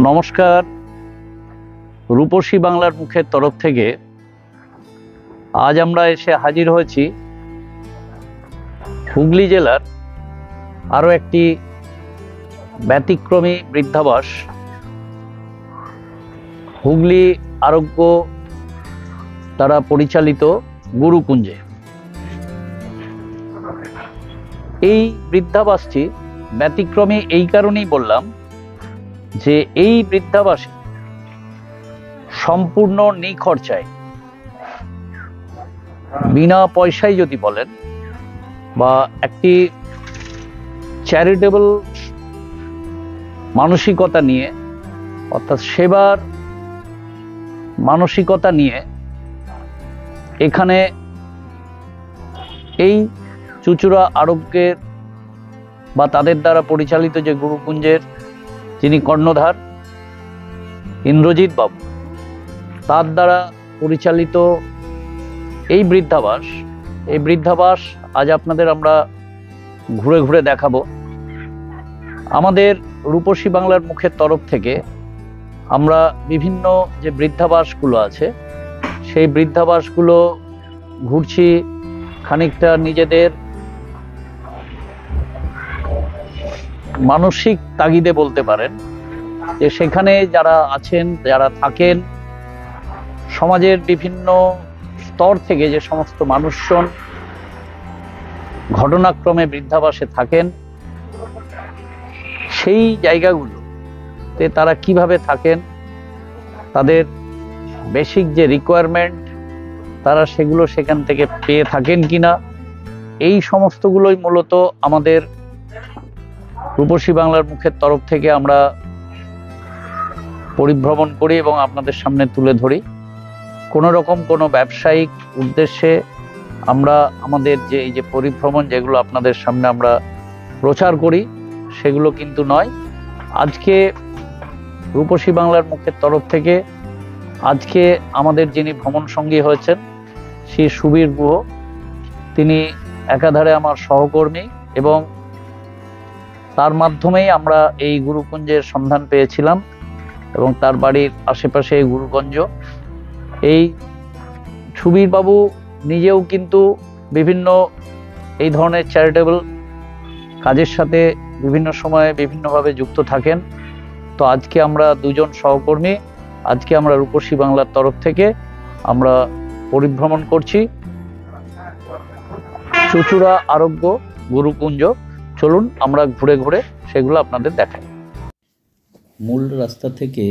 নমস্কার। রূপসী বাংলার মুখের তরফ থেকে আজ আমরা এসে হাজির হয়েছি হুগলি জেলার আরও একটি ব্যতিক্রমী বৃদ্ধাবাস, হুগলি আরোগ্য দ্বারা পরিচালিত গুরুকুঞ্জে। এই বৃদ্ধাবাসটি ব্যতিক্রমী এই কারণেই বললাম যে এই বৃদ্ধাবাসে সম্পূর্ণ নিখরচায়, বিনা পয়সায় যদি বলেন, বা একটি চ্যারিটেবল মানসিকতা নিয়ে, অর্থাৎ সেবার মানসিকতা নিয়ে এখানে এই চুঁচুড়া আরোগ্যের বা তাদের দ্বারা পরিচালিত যে গুরুকুঞ্জের যিনি কর্ণধার ইন্দ্রজিৎ বাবু, তার দ্বারা পরিচালিত এই বৃদ্ধাবাস আজ আপনাদের আমরা ঘুরে ঘুরে দেখাবো। আমাদের রূপসী বাংলার মুখের তরফ থেকে আমরা বিভিন্ন যে বৃদ্ধাবাসগুলো আছে সেই বৃদ্ধাবাসগুলো ঘুরছি, খানিকটা নিজেদের মানসিক তাগিদে বলতে পারেন, যে সেখানে যারা আছেন, যারা থাকেন, সমাজের বিভিন্ন স্তর থেকে যে সমস্ত মানুষজন ঘটনাক্রমে বৃদ্ধাবাসে থাকেন, সেই জায়গাগুলোতে তারা কিভাবে থাকেন, তাদের বেসিক যে রিকোয়ারমেন্ট তারা সেগুলো সেখান থেকে পেয়ে থাকেন কিনা, এই সমস্তগুলোই মূলত আমাদের রূপসী বাংলার মুখের তরফ থেকে আমরা পরিভ্রমণ করি এবং আপনাদের সামনে তুলে ধরি। কোনো রকম কোনো ব্যবসায়িক উদ্দেশ্যে আমরা আমাদের যে এই যে পরিভ্রমণ যেগুলো আপনাদের সামনে আমরা প্রচার করি সেগুলো কিন্তু নয়। আজকে রূপসী বাংলার মুখের তরফ থেকে আজকে আমাদের যিনি ভ্রমণ সঙ্গী হয়েছেন শ্রী সুবীর গুহ, তিনি একাধারে আমার সহকর্মী এবং তার মাধ্যমেই আমরা এই গুরুকুঞ্জের সন্ধান পেয়েছিলাম এবং তার বাড়ির আশেপাশে এই গুরুকুঞ্জ। এই সুবীর বাবু নিজেও কিন্তু বিভিন্ন এই ধরনের চ্যারিটেবল কাজের সাথে বিভিন্ন সময়ে বিভিন্নভাবে যুক্ত থাকেন। তো আজকে আমরা দুজন সহকর্মী, আজকে আমরা রূপসী বাংলার তরফ থেকে আমরা পরিভ্রমণ করছি চুঁচুড়া আরোগ্য গুরুকুঞ্জ। চলুন আমরা ঘুরে ঘুরে সেগুলো আপনাদের দেখাই। মূল রাস্তা থেকে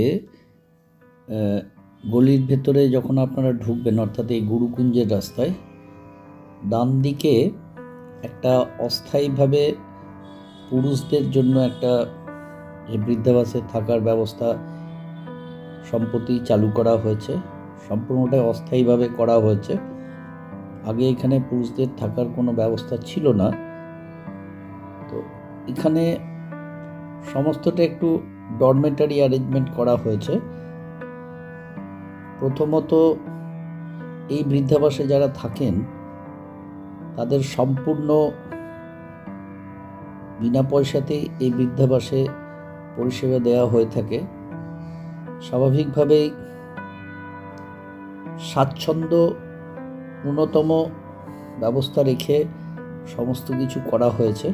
গলির ভেতরে যখন আপনারা ঢুকবেন, অর্থাৎ এই গুরুকুঞ্জের রাস্তায় ডান দিকে একটা অস্থায়ীভাবে পুরুষদের জন্য একটা যে বৃদ্ধাবাসে থাকার ব্যবস্থা সম্প্রতি চালু করা হয়েছে, সম্পূর্ণটাই অস্থায়ীভাবে করা হয়েছে। আগে এখানে পুরুষদের থাকার কোনো ব্যবস্থা ছিল না। তো এখানে সমস্তটা একটু ডরমেটারি অ্যারেঞ্জমেন্ট করা হয়েছে। প্রথমত এই বৃদ্ধাবাসে যারা থাকেন তাদের সম্পূর্ণ বিনা পয়সাতেই এই বৃদ্ধাবাসে পরিষেবা দেওয়া হয়ে থাকে। স্বাভাবিকভাবেই স্বাচ্ছন্দ্য ন্যূনতম ব্যবস্থা রেখে সমস্ত কিছু করা হয়েছে।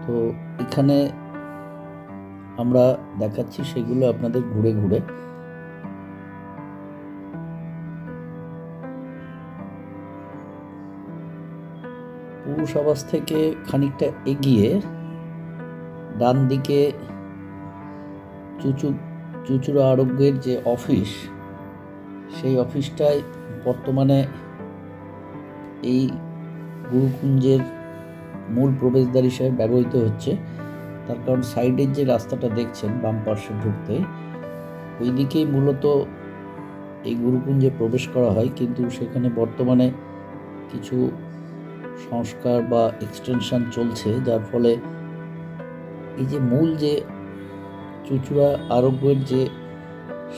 তো এখানে আমরা দেখাচ্ছি সেগুলো আপনাদের ঘুরে ঘুরে। পুরুষ আবাস থেকে খানিকটা এগিয়ে ডান দিকে চুঁচুড়া আরোগ্যের যে অফিস, সেই অফিসটাই বর্তমানে এই গুরুকুঞ্জের মূল প্রবেশদ্বার হিসেবে ব্যবহৃত হচ্ছে। তার কারণ সাইডের যে রাস্তাটা দেখছেন বাম পার্শ্বে ঢুকতে, ওই দিকেই মূলত এই গুরুকুঞ্জে প্রবেশ করা হয়, কিন্তু সেখানে বর্তমানে কিছু সংস্কার বা এক্সটেনশন চলছে, যার ফলে এই যে মূল যে চুঁচুড়া আরোগ্যের যে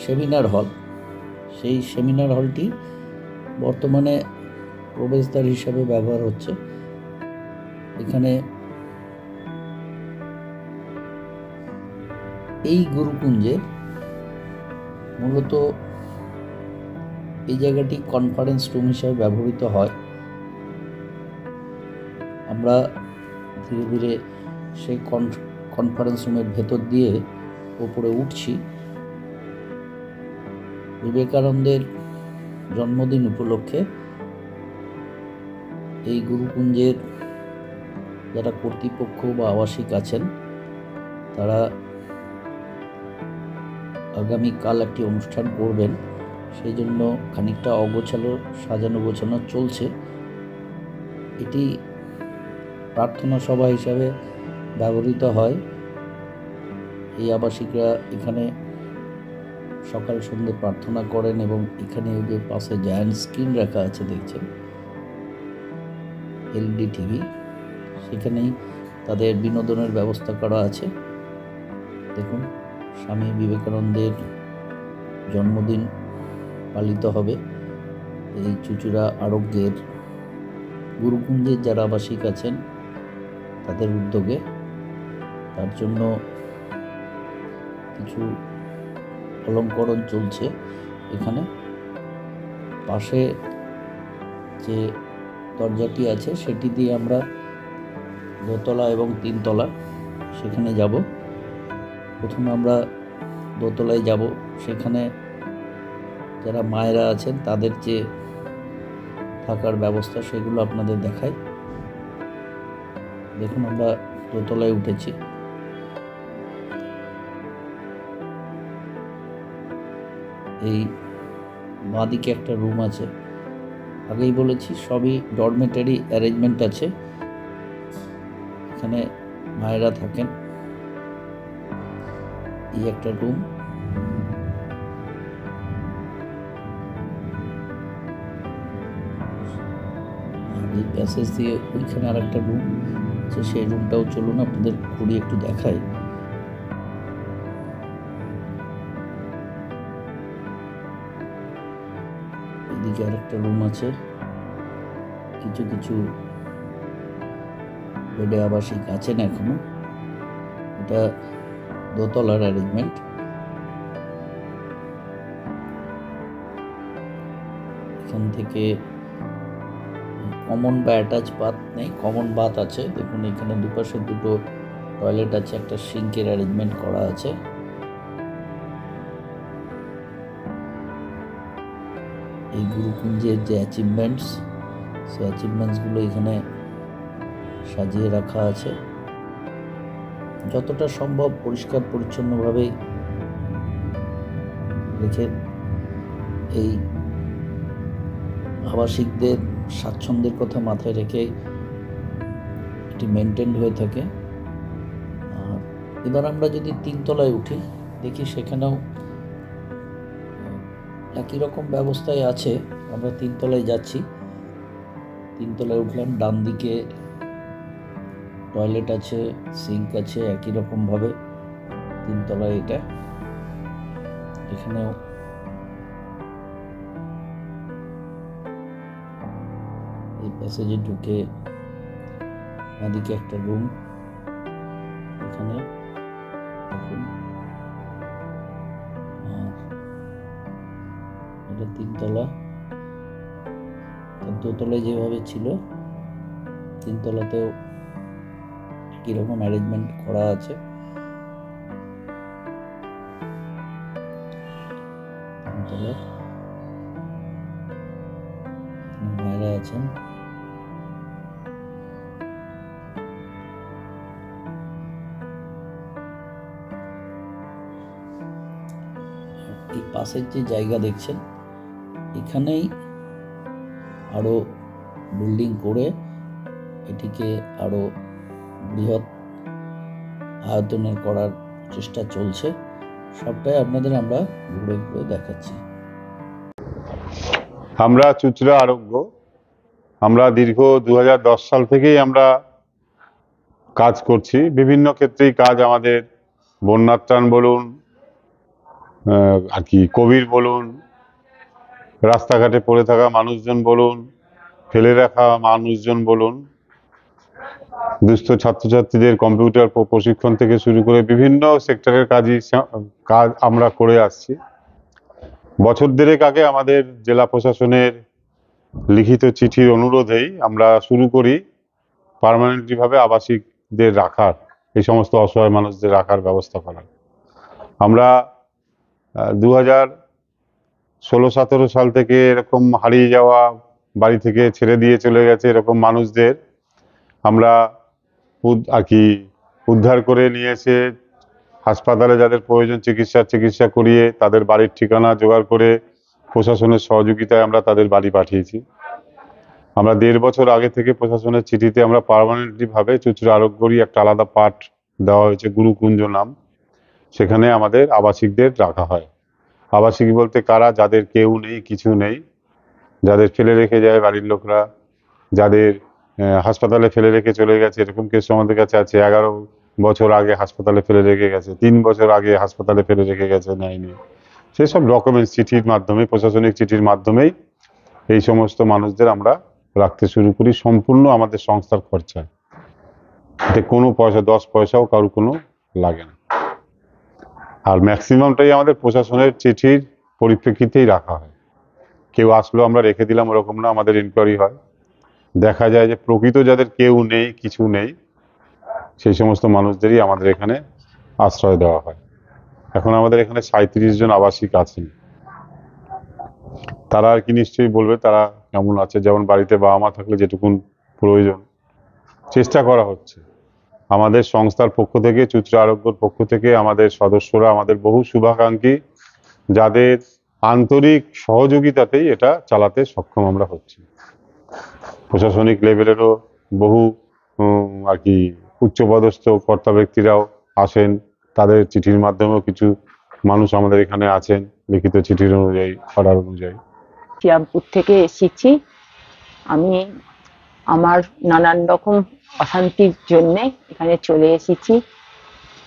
সেমিনার হল, সেই সেমিনার হলটি বর্তমানে প্রবেশদ্বার হিসাবে ব্যবহার হচ্ছে। এখানে এই গুরুকুঞ্জের মূলত এই জায়গাটি কনফারেন্স রুম হিসাবে ব্যবহৃত হয়। আমরা ধীরে ধীরে সেই কনফারেন্স রুমের ভেতর দিয়ে ওপরে উঠছি। বিবেকানন্দের জন্মদিন উপলক্ষে এই গুরুকুঞ্জের যারা কর্তৃপক্ষ বা আবাসিক আছেন তারা আগামীকাল একটি অনুষ্ঠান করবেন, সেই জন্য খানিকটা অগোছালো সাজানো গোছানো চলছে। এটি প্রার্থনা সভা হিসাবে ব্যবহৃত হয়। এই আবাসিকরা এখানে সকাল সন্ধ্যে প্রার্থনা করেন এবং এখানে যে পাশে জায়ান্ট স্ক্রিন রাখা আছে দেখছেন, এলইডি টিভি, সেখানেই তাদের বিনোদনের ব্যবস্থা করা আছে। দেখুন, স্বামী বিবেকানন্দের জন্মদিন পালিত হবে এই চুঁচুড়া আরোগ্যের গুরুকুঞ্জের যারা আবাসিক আছেন তাদের উদ্যোগে। তার জন্য কিছু অলঙ্করণ চলছে এখানে। পাশে যে দরজাটি আছে সেটি দিয়ে আমরা দোতলা এবং তিনতলা সেখানে যাব। প্রথমে আমরা দোতলায় যাব, সেখানে যারা মায়েরা আছেন তাদের যে থাকার ব্যবস্থা সেগুলো আপনাদের দেখাই। দেখুন, আমরা দোতলায় উঠেছি। এই বাঁদিকে একটা রুম আছে, আগেই বলেছি সবই ডরমেটারি অ্যারেঞ্জমেন্ট আছে। এখানে মায়েরা থাকেন। এই একটা রুম, আর এই প্যাসেজ দিয়ে ওইখানে আর একটা রুম আছে, সেই রুমটাও চলুন আপনাদের ঘুরিয়ে একটু দেখাই। এদিকে আর একটা রুম আছে। কিছু কিছু বেডে আবাসিক আছেন এখনো। এটা দোতলার অ্যারেঞ্জমেন্ট। এখান থেকে কমন বা অ্যাটাচ বাথ নেই, কমন বাথ আছে। দেখুন, এখানে দুপাশে দুটো টয়লেট আছে, একটা সিঙ্কের অ্যারেঞ্জমেন্ট করা আছে। এই গুরুকুঞ্জের যে অ্যাচিভমেন্টস, সেই অ্যাচিভমেন্টসগুলো এখানে সাজিয়ে রাখা আছে। যতটা সম্ভব পরিষ্কার পরিচ্ছন্নভাবে রেখে এই আবাসিকদের স্বাচ্ছন্দ্যের কথা মাথায় রেখে এটি মেনটেন হয়ে থাকে। আর এবার আমরা যদি তিনতলায় উঠি, দেখি সেখানেও একই রকম ব্যবস্থায় আছে। আমরা তিনতলায় যাচ্ছি। তিনতলায় উঠলাম, ডান দিকে টয়লেট আছে, সিঙ্ক আছে, একই রকমভাবে তিনতলায় এটা। এখানেও এই প্যাসেজে ঢুকে বাঁদিকে একটা রুম, এখানে এটা তিনতলা। দোতলায় যেভাবে ছিল তিনতলাতেও একই রকম অ্যারেঞ্জমেন্ট করা আছে। মায়েরা আছেন। এই পাশের যে জায়গা দেখছেন, এখানেই আরো বিল্ডিং করে এটিকে আরো বৃহৎ আয়তনের করার চেষ্টা চলছে। সবটাই আপনাদের আমরা ঘুরে ঘুরে দেখাচ্ছি। আমরা চুঁচুড়া আরোগ্য, আমরা দীর্ঘ 2010 সাল থেকেই আমরা কাজ করছি। বিভিন্ন ক্ষেত্রেই কাজ আমাদের, বন্যার ত্রাণ বলুন, আর কি কোভিড বলুন, রাস্তাঘাটে পড়ে থাকা মানুষজন বলুন, ফেলে রাখা মানুষজন বলুন, দুস্থ ছাত্রছাত্রীদের কম্পিউটার প্রশিক্ষণ থেকে শুরু করে বিভিন্ন সেক্টরের কাজ আমরা করে আসছি। বছর দেড়েক আগে আমাদের জেলা প্রশাসনের লিখিত চিঠির অনুরোধেই আমরা শুরু করি পার্মানেন্টলি ভাবে আবাসিকদের রাখার, এই সমস্ত অসহায় মানুষদের রাখার ব্যবস্থা করার। আমরা 2016-17 সাল থেকে এরকম হারিয়ে যাওয়া, বাড়ি থেকে ছেড়ে দিয়ে চলে গেছে এরকম মানুষদের আমরা আর কি উদ্ধার করে নিয়ে এসে হাসপাতালে যাদের প্রয়োজন চিকিৎসা করিয়ে তাদের বাড়ির ঠিকানা জোগাড় করে প্রশাসনের সহযোগিতায় আমরা তাদের বাড়ি পাঠিয়েছি। আমরা 1.5 বছর আগে থেকে প্রশাসনের চিঠিতে আমরা পার্মানেন্টলি ভাবে চুঁচুড়া আরোগ্যরই একটা আলাদা পার্ট দেওয়া হয়েছে, গুরুকুঞ্জ নাম। সেখানে আমাদের আবাসিকদের রাখা হয়। আবাসিক বলতে কারা? যাদের কেউ নেই, কিছু নেই, যাদের ফেলে রেখে যায় বাড়ির লোকরা, যাদের হাসপাতালে ফেলে রেখে চলে গেছে। এরকম কেস আমাদের কাছে আছে, 11 বছর আগে হাসপাতালে ফেলে রেখে গেছে, 3 বছর আগে হাসপাতালে ফেলে রেখে গেছে, নেয়নি। সেসব ডকুমেন্টস চিঠির মাধ্যমে, প্রশাসনিক চিঠির মাধ্যমেই এই সমস্ত মানুষদের আমরা রাখতে শুরু করি, সম্পূর্ণ আমাদের সংস্থার খরচায়। এতে কোনো পয়সা, 10 পয়সাও কারো কোনো লাগে না। আর ম্যাক্সিমামটাই আমাদের প্রশাসনের চিঠির পরিপ্রেক্ষিতেই রাখা হয়। কেউ আসলো আমরা রেখে দিলাম ওরকম না, আমাদের ইনকোয়ারি হয়, দেখা যায় যে প্রকৃত যাদের কেউ নেই, কিছু নেই, সেই সমস্ত মানুষদেরই আমাদের এখানে আশ্রয় দেওয়া হয়। এখন আমাদের এখানে 37 জন আবাসিক আছেন। তারা আর কি নিশ্চয়ই বলবে তারা কেমন আছে। যেমন বাড়িতে বাবা মা থাকলে যেটুকুন প্রয়োজন চেষ্টা করা হচ্ছে। আমাদের সংস্থার পক্ষ থেকে, চুঁচুড়া আরোগ্যর পক্ষ থেকে আমাদের সদস্যরা, আমাদের বহু শুভাকাঙ্ক্ষী, যাদের আন্তরিক সহযোগিতাতেই এটা চালাতে সক্ষম আমরা হচ্ছি। প্রশাসনিক লেভেলেরও বহু আর কি উচ্চপদস্থ কর্তা ব্যক্তিরাও আসেন, তাদের চিঠির মাধ্যমেও কিছু মানুষ আমাদের এখানে আছেন লিখিত চিঠির অনুযায়ী, অর্ডার অনুযায়ী। শ্রীরামপুর থেকে এসেছি। আমি আমার নানান রকম অশান্তির জন্যে এখানে চলে এসেছি।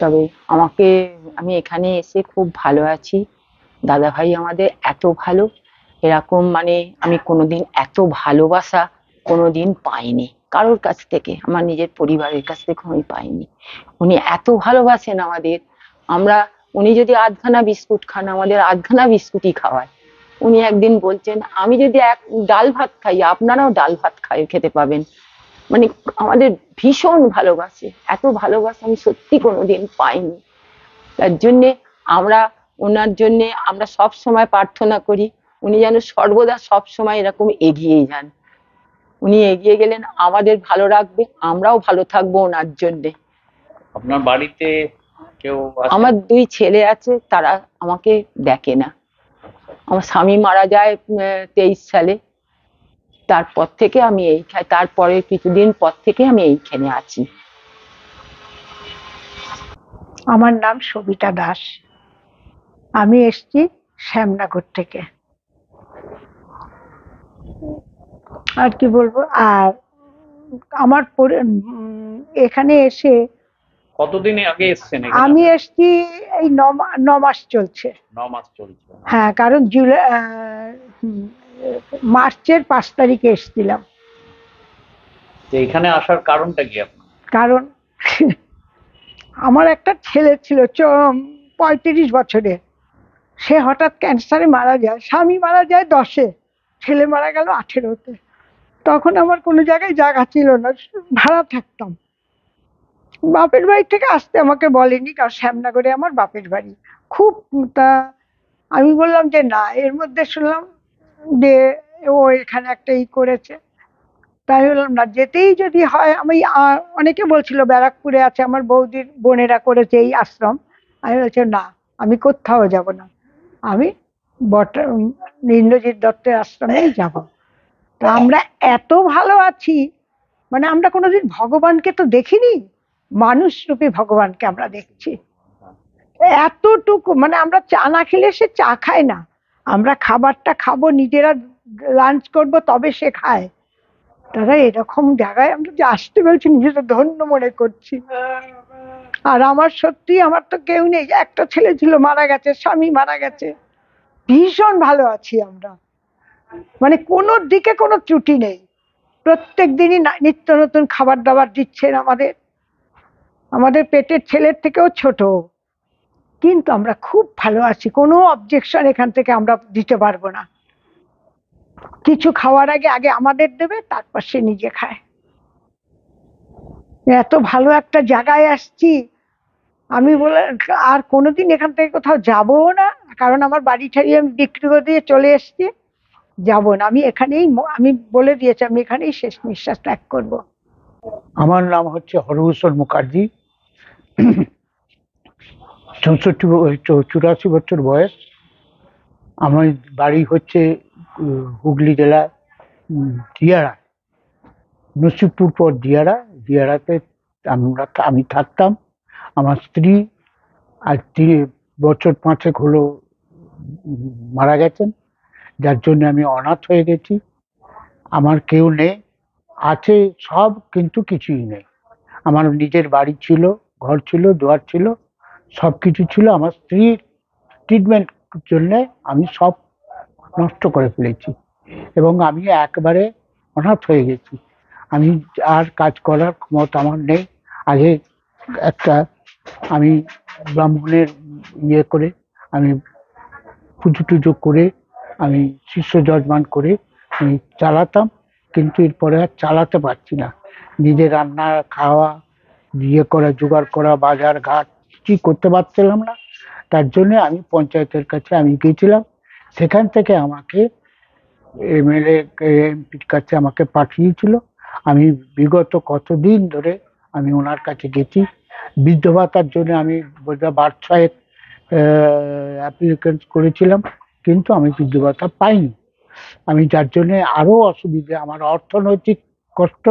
তবে আমি এখানে এসে খুব ভালো আছি। দাদা ভাই আমাদের এত ভালো, এরকম মানে আমি কোনোদিন এত ভালোবাসা কোনোদিন পাইনি কারোর কাছ থেকে, আমার নিজের পরিবারের কাছ থেকে আমি পাইনি। উনি এত ভালোবাসেন আমাদের। উনি যদি আধখানা বিস্কুট খান, আমাদের আধখানা বিস্কুটই খাওয়ায়। উনি একদিন বলছেন, আমি যদি ডাল ভাত খাই, আপনারাও ডাল ভাত খেতে পাবেন। মানে আমাদের ভীষণ ভালোবাসে, এত ভালোবাসা আমি সত্যি কোনোদিন পাইনি। তার জন্যে ওনার জন্যে আমরা সব সময় প্রার্থনা করি, উনি যেন সর্বদা সব সময় এরকম এগিয়ে যান। উনি এগিয়ে গেলেন আমাদের ভালো রাখবে, আমরাও ভালো থাকবো ওনার জন্যে। আপনার বাড়িতে কেউ আছে? আমার 2 ছেলে আছে, তারা আমাকে দেখে না। আমার স্বামী মারা যায় 23 সালে। তারপর থেকে আমি তারপরে কিছুদিন পর থেকে আমি এইখানে আছি। আমার নাম সবিতা দাস। আমি এসছি শ্যামনগর থেকে। আর কি বলবো, আর আমার এখানে এসে কতদিন আগে এসেছেন? আমি এসছি এই 9 মাস চলছে। 9 মাস চলছে। হ্যাঁ, কারণ মার্চের 5 তারিখে এসেছিলাম। এখানে আসার কারণটা কি আপনার? কারণ আমার একটা ছেলে ছিল 35 বছরের, সে হঠাৎ ক্যান্সারে মারা যায়। স্বামী মারা যায় 10-এ, ছেলে মারা গেল 18-তে। তখন আমার কোনো জায়গায় জায়গা ছিল না, ভাড়া থাকতাম। বাপের বাড়ি থেকে আসতে আমাকে বলেনি, কারণ শ্যামনগরে আমার বাপের বাড়ি। খুব তা আমি বললাম যে না, এর মধ্যে শুনলাম যে ও এখানে একটা করেছে, তাই বললাম না, যেতেই যদি হয়। আমি অনেকে বলছিল ব্যারাকপুরে আছে, আমার বৌদির বোনেরা করেছে এই আশ্রম। আমি বলছি না, আমি কোথাও যাব না, আমি ইন্দ্রজিৎ দত্তের আশ্রমেই যাব। তা আমরা এত ভালো আছি, মানে আমরা কোনোদিন ভগবানকে তো দেখিনি, মানুষ রূপী ভগবানকে আমরা দেখছি। এতটুকু মানে আমরা চা না খেলে সে চা খায় না, আমরা খাবারটা খাবো, নিজেরা লাঞ্চ করব, তবে সে খায়। তারা এরকম জায়গায় আমরা যে আসতে বলছি, নিজেরা ধন্য মনে করছি। আর আমার সত্যি, আমার তো কেউ নেই, একটা ছেলে ছিল মারা গেছে, স্বামী মারা গেছে। ভীষণ ভালো আছি আমরা, মানে কোনো দিকে কোনো ত্রুটি নেই। প্রত্যেক দিনই নিত্য নতুন খাবার দাবার দিচ্ছেন আমাদের, আমাদের পেটের ছেলের থেকেও ছোট, কিন্তু আমরা খুব ভালো আছি, কোনো অবজেকশন এখান থেকে আমরা দিতে পারবো না। কিছু খাওয়ার আগে আগে আমাদের দেবে, তারপর সে নিজে খায়। এত ভালো একটা জায়গায় আসছি, আমি বলে আর কোনোদিন এখান থেকে কোথাও যাবো না, কারণ আমার বাড়ি ছাড়িয়ে আমি বিক্রি করে দিয়ে চলে এসছি, যাবো না। আমি এখানেই, আমি বলে দিয়েছি আমি এখানেই শেষ নিঃশ্বাস ত্যাগ করব। আমার নাম হচ্ছে হরভূষণ মুখার্জি। 84 বছর বয়স। আমার বাড়ি হচ্ছে হুগলি জেলার দিয়াড়া, নসিবপুর পর দিয়াড়া। দিয়াড়াতে আমি থাকতাম। আমার স্ত্রী আজ 3 বছর 5 হলো মারা গেছেন, যার জন্য আমি অনাথ হয়ে গেছি। আমার কেউ নেই, আছে সব কিন্তু কিছুই নেই। আমার নিজের বাড়ি ছিল, ঘর ছিল, দুয়ার ছিল, সব কিছু ছিল। আমার স্ত্রীর ট্রিটমেন্ট জন্য আমি সব নষ্ট করে ফেলেছি এবং আমি একবারে অনাথ হয়ে গেছি। আমি আর কাজ করার ক্ষমতা আমার নেই। আগে একটা আমি ব্রাহ্মণের করে আমি পুজো টুজো করে আমি শিষ্য যজমান করে আমি চালাতাম, কিন্তু এরপরে আর চালাতে পারছি না। নিজে রান্না খাওয়া করা, জোগাড় করা, বাজার ঘাট কিছুই করতে পারছিলাম না। তার জন্য আমি পঞ্চায়েতের কাছে আমি গিয়েছিলাম। সেখান থেকে আমাকে এমএলএ এমপির কাছে আমাকে পাঠিয়েছিল। আমি বিগত কতদিন ধরে আমি ওনার কাছে গেছি। বৃদ্ধ ভাতার জন্য আমি 6 অ্যাপ্লিকেশন করেছিলাম, কিন্তু আমি বৃদ্ধ ভাতা পাইনি। আমি যার জন্য আরো অসুবিধে, আমার অর্থনৈতিক কষ্ট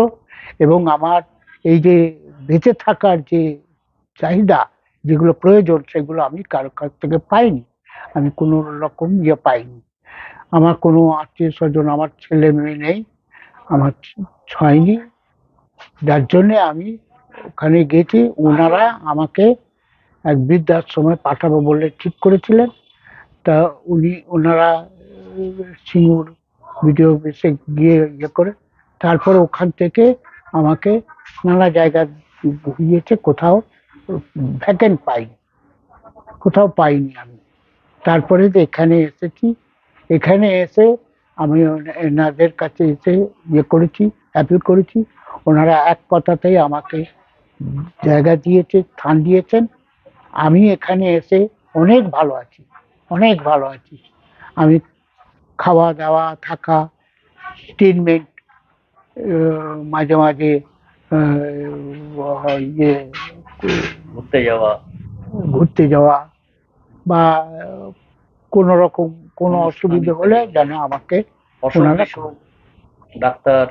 এবং আমার এই যে বেঁচে থাকার যে চাহিদা, যেগুলো প্রয়োজন, সেগুলো আমি কারো কাছ থেকে পাইনি। আমি কোনো রকম পাইনি। আমার কোনো আত্মীয় স্বজন, আমার ছেলে মেয়ে নেই, আমার হয়নি। যার জন্যে আমি ওখানে গেছি। ওনারা আমাকে এক বৃদ্ধাশ্রমে পাঠাবো বলে ঠিক করেছিলেন। তা ওনারা সিঙ্গুর ভিডিও বেসে গিয়ে করে তারপরে ওখান থেকে আমাকে নানা জায়গায় ঘুরিয়েছে, কোথাও ভ্যাকেন্ট পাইনি, কোথাও পাইনি আমি। তারপরে এখানে এসেছি। এখানে এসে আমি এনাদের কাছে এসে করেছি, অ্যাপিল করেছি। ওনারা এক কথাতেই আমাকে জায়গা দিয়েছে, স্থান দিয়েছেন। আমি এখানে এসে অনেক ভালো আছি, অনেক ভালো আছি। আমি খাওয়া দাওয়া, থাকা, ট্রিটমেন্ট, মাঝে মাঝে ঘুরতে যাওয়া বা কোন রকম কোনো অসুবিধা হলে যেন আমাকে ওনারা ডাক্তার,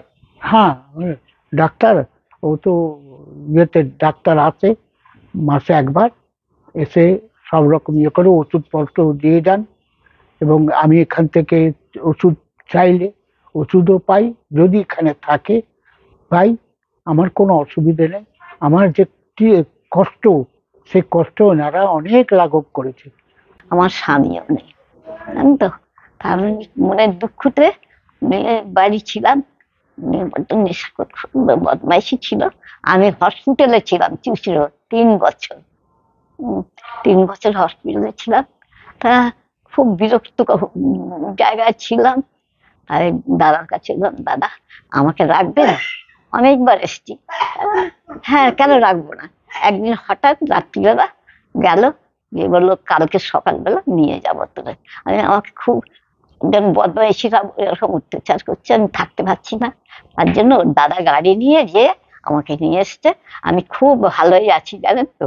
হ্যাঁ ডাক্তার, ও তো ডাক্তার আছে মাসে একবার, এসে সব রকম করে ওষুধপত্র দিয়ে যান। এবং আমি এখান থেকে ওষুধ চাইলে ওষুধও পাই, যদি এখানে থাকে পাই। আমার কোনো অসুবিধে নেই। আমার যে কষ্ট, সে কষ্ট ওনারা অনেক লাঘব করেছে। আমার স্বামীও নেই, জানেন তো। কারণ মনের দুঃখতে মেয়ের বাড়ি ছিলাম, মেয়ে বড্ড নেশা বদমাইশি ছিল। আমি হসপিটালে ছিলাম 3 বছর। 3 বছর হসপিটালে ছিলাম। তা খুব বিরক্ত জায়গায় ছিলাম। আর দাদার কাছে বললাম, দাদা আমাকে রাখবে না? অনেকবার এসছি। হ্যাঁ, কেন রাখবো না। একদিন হঠাৎ রাত্রিবেলা গেল, গিয়ে বললো কালকে সকালবেলা নিয়ে যাবো তোরে। আমাকে খুব বদমাইশিরা এরকম অত্যাচার করছে, আমি থাকতে পারছি না। তার জন্য ওর দাদা গাড়ি নিয়ে যেয়ে আমাকে নিয়ে এসছে। আমি খুব ভালোই আছি, জানেন তো,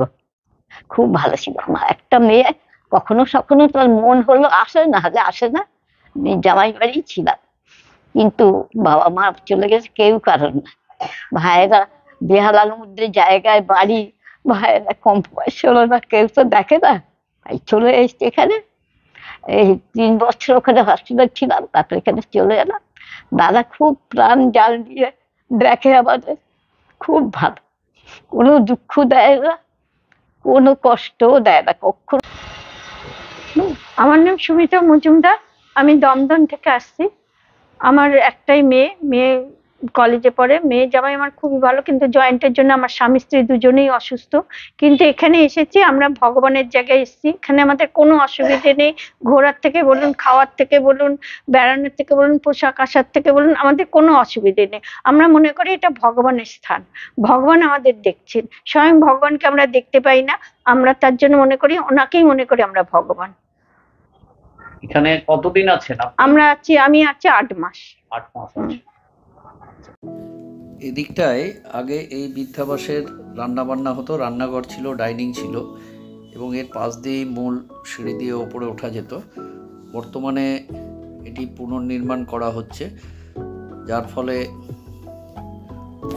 খুব ভালো ছিল। আমার একটা মেয়ে কখনো সখনো তার মন হলো আসে, না হলে আসে না। আমি জামাই বাড়ি ছিলাম, কিন্তু বাবা মা চলে গেছে, কেউ কারণ না। ভাইয়েরা বেহালার মধ্যে জায়গায় বাড়ি, ভাইয়েরা কম বয়স হলো না, কেউ তো দেখে না, তাই চলে এসছে এখানে। এই 3 বছর ওখানে হসপিটাল ছিলাম, তারপর এখানে চলে এলাম। দাদা খুব প্রাণ জাল দিয়ে দেখে আমাদের, খুব ভালো, কোনো দুঃখ দেয় না, কোনো কষ্টও দেয় না কখনো। আমার নাম সুমিতা মজুমদার, আমি দমদম থেকে আসছি। আমার একটাই মেয়ে, কলেজে পড়ে। মেয়ে জামাই আমার খুবই ভালো, কিন্তু জয়েন্টের জন্য আমার স্বামী স্ত্রী দুজনেই অসুস্থ। কিন্তু এখানে এসেছি, আমরা ভগবানের জায়গায় এসেছি, এখানে আমাদের কোনো অসুবিধে নেই। ঘোরার থেকে বলুন, খাওয়ার থেকে বলুন, বেড়ানোর থেকে বলুন, পোশাক আশাক থেকে বলুন, আমাদের কোনো অসুবিধে নেই। আমরা মনে করি এটা ভগবানের স্থান, ভগবান আমাদের দেখছেন। স্বয়ং ভগবানকে আমরা দেখতে পাই না, আমরা তার জন্য মনে করি, ওনাকেই মনে করি আমরা ভগবান। এখানে কতদিন আছেন আপনি? আমি আছি 8 মাস। 8 মাস আছে। এদিকটায় আগে এই বৃদ্ধাবাসের রান্নাবান্না হতো, রান্নাঘর ছিল, ডাইনিং ছিল, এবং এর পাশ দিয়েই মূল সিঁড়ি দিয়ে ওপরে ওঠা যেত। বর্তমানে এটি পুনর্নির্মাণ করা হচ্ছে, যার ফলে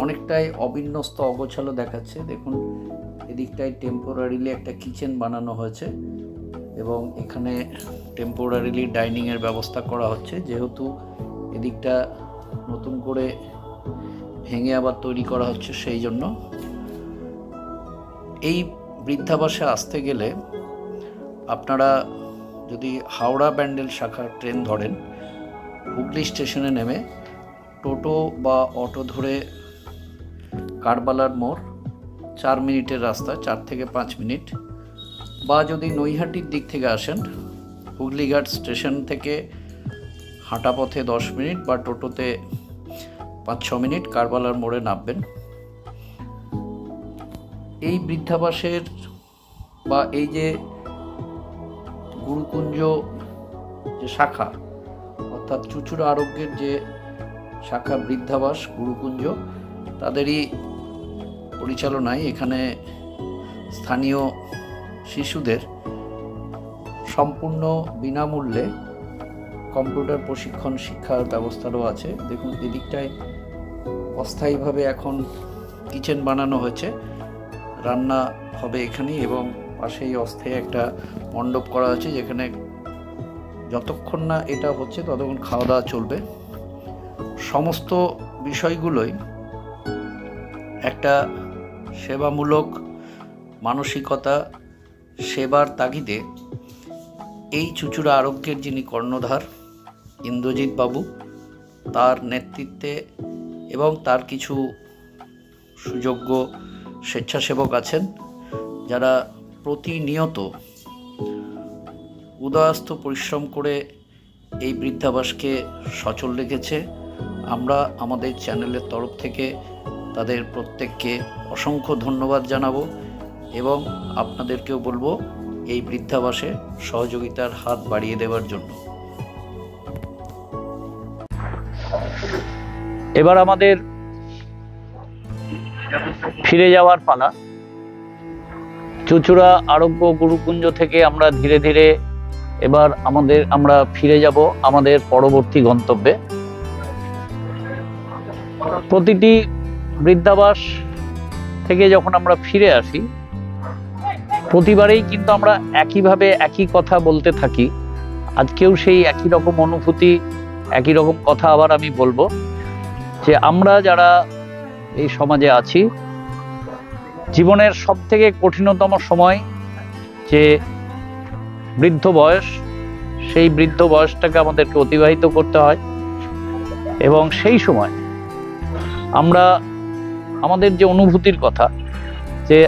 অনেকটাই অবিন্যস্ত অগোছালো দেখাচ্ছে। দেখুন, এদিকটায় টেম্পোরারিলি একটা কিচেন বানানো হয়েছে এবং এখানে টেম্পোরারিলি ডাইনিংয়ের ব্যবস্থা করা হচ্ছে, যেহেতু এদিকটা নতুন করে ভেঙে আবার তৈরি করা হচ্ছে। সেই জন্য এই বৃদ্ধাবাসে আসতে গেলে আপনারা যদি হাওড়া ব্যান্ডেল শাখার ট্রেন ধরেন, হুগলি স্টেশনে নেমে টোটো বা অটো ধরে কারবালার মোড় 4 মিনিটের রাস্তা, 4 থেকে 5 মিনিট, বা যদি নৈহাটির দিক থেকে আসেন, হুগলিঘাট স্টেশন থেকে হাঁটা পথে 10 মিনিট বা টোটোতে 5-6 মিনিট কারবালার মোড়ে নামবেন। এই বৃদ্ধাবাসের বা এই যে গুরুকুঞ্জ যে শাখা, অর্থাৎ চুঁচুড়া আরোগ্যের যে শাখা বৃদ্ধাবাস গুরুকুঞ্জ, তাদেরই পরিচালনায় এখানে স্থানীয় শিশুদের সম্পূর্ণ বিনামূল্যে কম্পিউটার প্রশিক্ষণ শিক্ষার ব্যবস্থাও আছে। দেখুন, এদিকটায় অস্থায়ীভাবে এখন কিচেন বানানো হয়েছে, রান্না হবে এখানেই, এবং পাশেই অস্থায়ী একটা মণ্ডপ করা আছে, যেখানে যতক্ষণ না এটা হচ্ছে ততক্ষণ খাওয়া দাওয়া চলবে। সমস্ত বিষয়গুলোই একটা সেবামূলক মানসিকতা, সেবার তাগিদে এই চুঁচুড়া আরোগ্যের যিনি কর্ণধার ইন্দ্রজিৎ বাবু, তার নেতৃত্বে এবং তার কিছু সুযোগ্য স্বেচ্ছাসেবক আছেন, যারা প্রতিনিয়ত উদয়াস্ত পরিশ্রম করে এই বৃদ্ধাবাসকে সচল রেখেছে। আমরা আমাদের চ্যানেলের তরফ থেকে তাদের প্রত্যেককে অসংখ্য ধন্যবাদ জানাবো এবং আপনাদেরকেও বলবো এই বৃদ্ধাবাসে সহযোগিতার হাত বাড়িয়ে দেওয়ার জন্য। এবার আমাদের ফিরে যাওয়ার পালা। চুঁচুড়া আরোগ্য গুরুকুঞ্জ থেকে আমরা ধীরে ধীরে এবার আমরা ফিরে যাব আমাদের পরবর্তী গন্তব্যে। প্রতিটি বৃদ্ধাবাস থেকে যখন আমরা ফিরে আসি, প্রতিবারেই কিন্তু আমরা একইভাবে একই কথা বলতে থাকি। আজকেও সেই একই রকম অনুভূতি, একই রকম কথা আবার আমি বলবো, যে আমরা যারা এই সমাজে আছি, জীবনের সব থেকে কঠিনতম সময় যে বৃদ্ধ বয়স, সেই বৃদ্ধ বয়সটাকে আমাদেরকে অতিবাহিত করতে হয়, এবং সেই সময় আমরা আমাদের যে অনুভূতির কথা, যে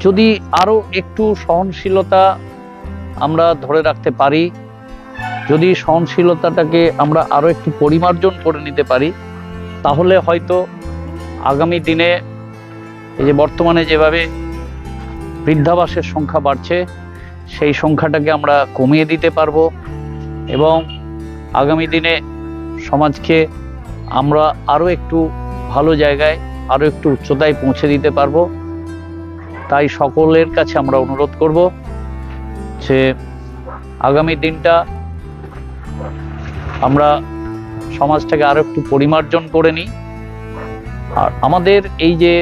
যদি আরো একটু সহনশীলতা আমরা ধরে রাখতে পারি, যদি সহনশীলতাটাকে আমরা আরো একটু পরিমার্জন করে নিতে পারি, তাহলে হয়তো আগামী দিনে এই যে বর্তমানে যেভাবে বৃদ্ধাবাসের সংখ্যা বাড়ছে, সেই সংখ্যাটাকে আমরা কমিয়ে দিতে পারবো এবং আগামী দিনে সমাজকে আমরা আরো একটু ভালো জায়গায়, আরো একটু উচ্চতায় পৌঁছে দিতে পারবো। তাই সকলের কাছে আমরা অনুরোধ করব যে আগামী দিনটা আমরা সমাজটাকে আরো একটু পরিমার্জন করে নিই। আর আমাদের এই যে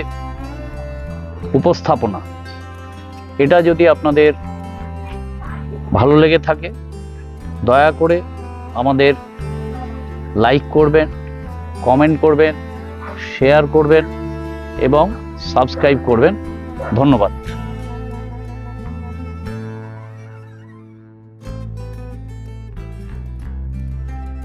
উপস্থাপনা, এটা যদি আপনাদের ভালো লেগে থাকে, দয়া করে আমাদের লাইক করবেন, কমেন্ট করবেন, শেয়ার করবেন এবং সাবস্ক্রাইব করবেন। ধন্যবাদ।